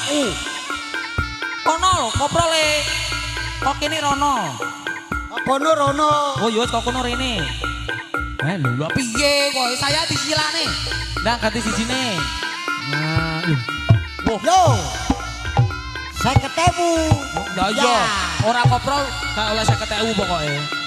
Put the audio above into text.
Kono lho, koprole. Kok kene rono. Kono rono. Oh iya kok kono rene. Lho piye kok saya disilane. Ndak ganti sijine. Nah, Yo. 50.000. Lah iya, ora koprol gak oleh 50.000 pokoke.